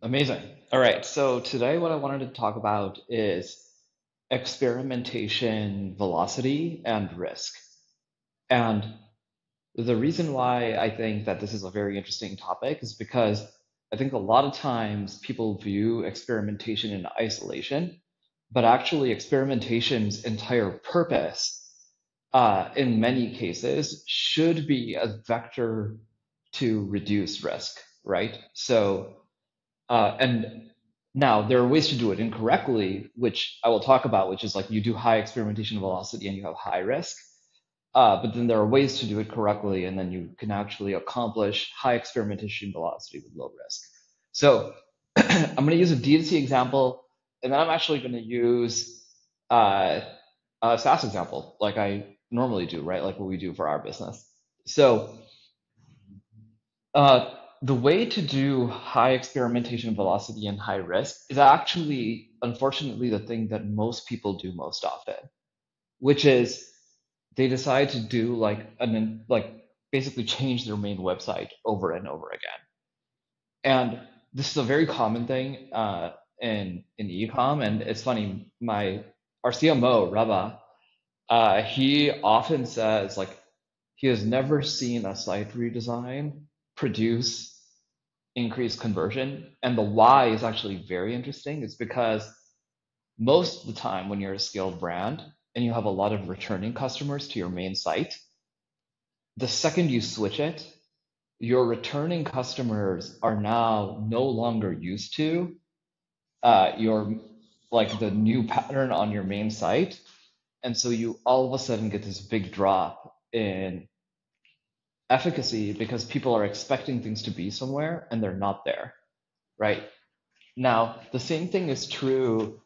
Amazing. All right. So today, what I wanted to talk about is experimentation velocity and risk. And the reason why I think that this is a very interesting topic is because I think a lot of times people view experimentation in isolation, but actually, experimentation's entire purpose, in many cases, should be a vector to reduce risk, right? And now there are ways to do it incorrectly, which I will talk about, which is like you do high experimentation velocity and you have high risk. But then there are ways to do it correctly, and then you can actually accomplish high experimentation velocity with low risk. So I'm going to use a D2C example, and then I'm actually going to use uh, a SaaS example, like I normally do, right? Like what we do for our business. So the way to do high experimentation velocity and high risk is actually, unfortunately, the thing that most people do most often, which is they decide to do like basically change their main website over and over again. And this is a very common thing in e-com. And it's funny, my our CMO, Rava, he often says like he has never seen a site redesign produce increased conversion. And the why is actually very interesting. It's because most of the time when you're a scaled brand and you have a lot of returning customers to your main site, the second you switch it, your returning customers are now no longer used to your like the new pattern on your main site. And so you all of a sudden get this big drop in efficacy because people are expecting things to be somewhere and they're not there, right? Now, the same thing is true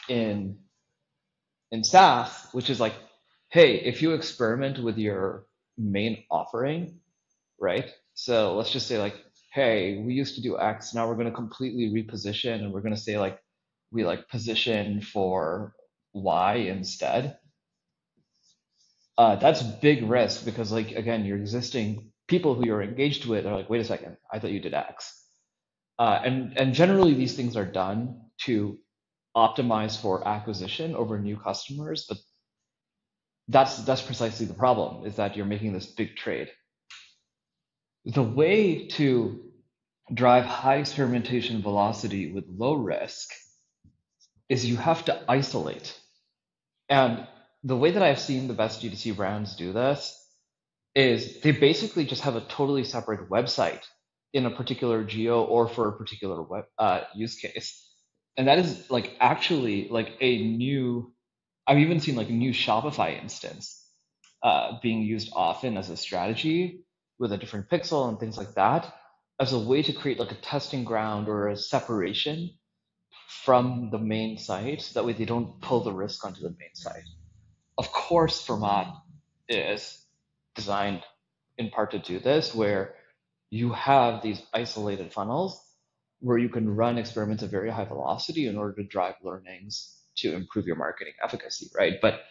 in in SaaS, which is like, hey, if you experiment with your main offering, right? So let's just say like, hey, we used to do X, now we're going to completely reposition and we're going to say like we like position for Y instead. That's big risk because like again, your existing people who you're engaged with are like, wait a second, I thought you did X. And generally these things are done to optimize for acquisition over new customers, but that's precisely the problem is that you're making this big trade. The way to drive high experimentation velocity with low risk is you have to isolate. And the way that I've seen the best GTC brands do this is they basically just have a totally separate website in a particular geo or for a particular use case. And that is like actually like a new, I've even seen like a new Shopify instance being used often as a strategy with a different pixel and things like that as a way to create like a testing ground or a separation from the main site so that way they don't pull the risk onto the main site. Of course, Format is designed in part to do this, where you have these isolated funnels where you can run experiments at very high velocity in order to drive learnings to improve your marketing efficacy, right? But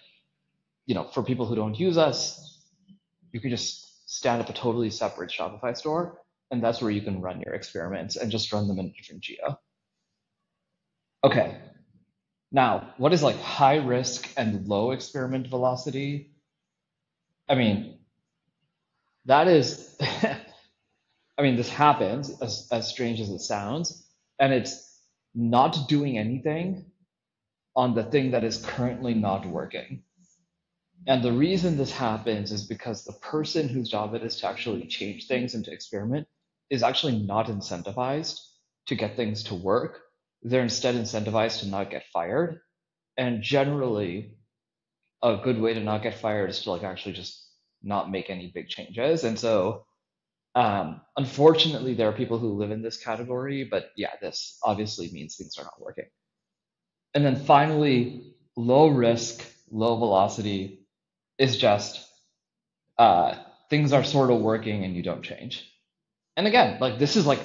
for people who don't use us, you can just stand up a totally separate Shopify store, and that's where you can run your experiments and just run them in a different geo. Okay, now what is like high risk and low experiment velocity? I mean, that is, I mean, this happens as strange as it sounds, and it's not doing anything on the thing that is currently not working. And the reason this happens is because the person whose job it is to actually change things and to experiment is actually not incentivized to get things to work. They're instead incentivized to not get fired. And generally, a good way to not get fired is to like actually just not make any big changes. And so, unfortunately, there are people who live in this category, but yeah, this obviously means things are not working. And then finally, low risk, low velocity is just uh, things are sort of working and you don't change. And again, like this is like,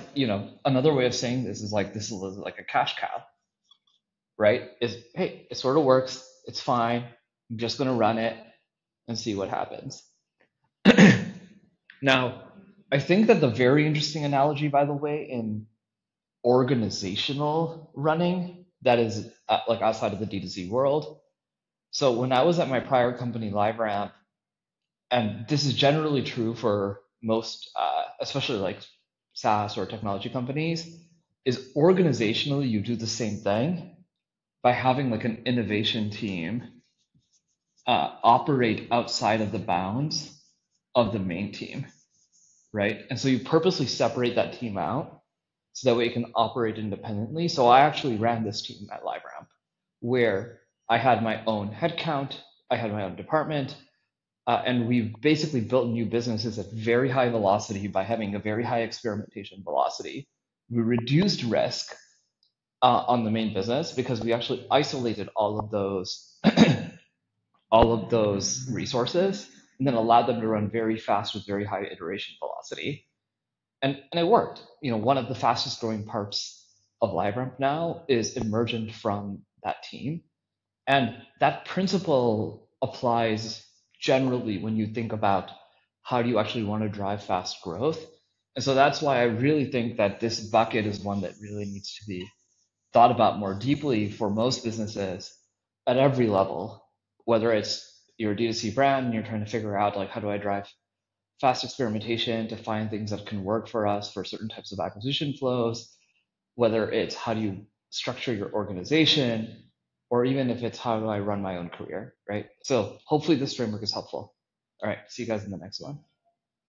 another way of saying this is like this is like a cash cow, right? Is hey, it sort of works, it's fine. I'm just gonna run it and see what happens. Now, I think that the very interesting analogy, by the way, in organizational running that is like outside of the D2C world. So when I was at my prior company, LiveRamp, and this is generally true for most, especially like SaaS or technology companies, is organizationally you do the same thing by having like an innovation team operate outside of the bounds of the main team, right? And so you purposely separate that team out so that way it can operate independently. So I actually ran this team at LiveRamp where I had my own headcount, I had my own department, and we basically built new businesses at very high velocity by having a very high experimentation velocity. We reduced risk on the main business because we actually isolated all of those resources and then allowed them to run very fast with very high iteration velocity. And it worked. You know, one of the fastest growing parts of LiveRamp now is emergent from that team. And that principle applies generally when you think about how do you actually want to drive fast growth. And so that's why I really think that this bucket is one that really needs to be thought about more deeply for most businesses at every level, whether it's your D2C brand and you're trying to figure out like how do I drive fast experimentation to find things that can work for us for certain types of acquisition flows, whether it's how do you structure your organization, or even if it's how do I run my own career, right? So hopefully this framework is helpful. All right, see you guys in the next one.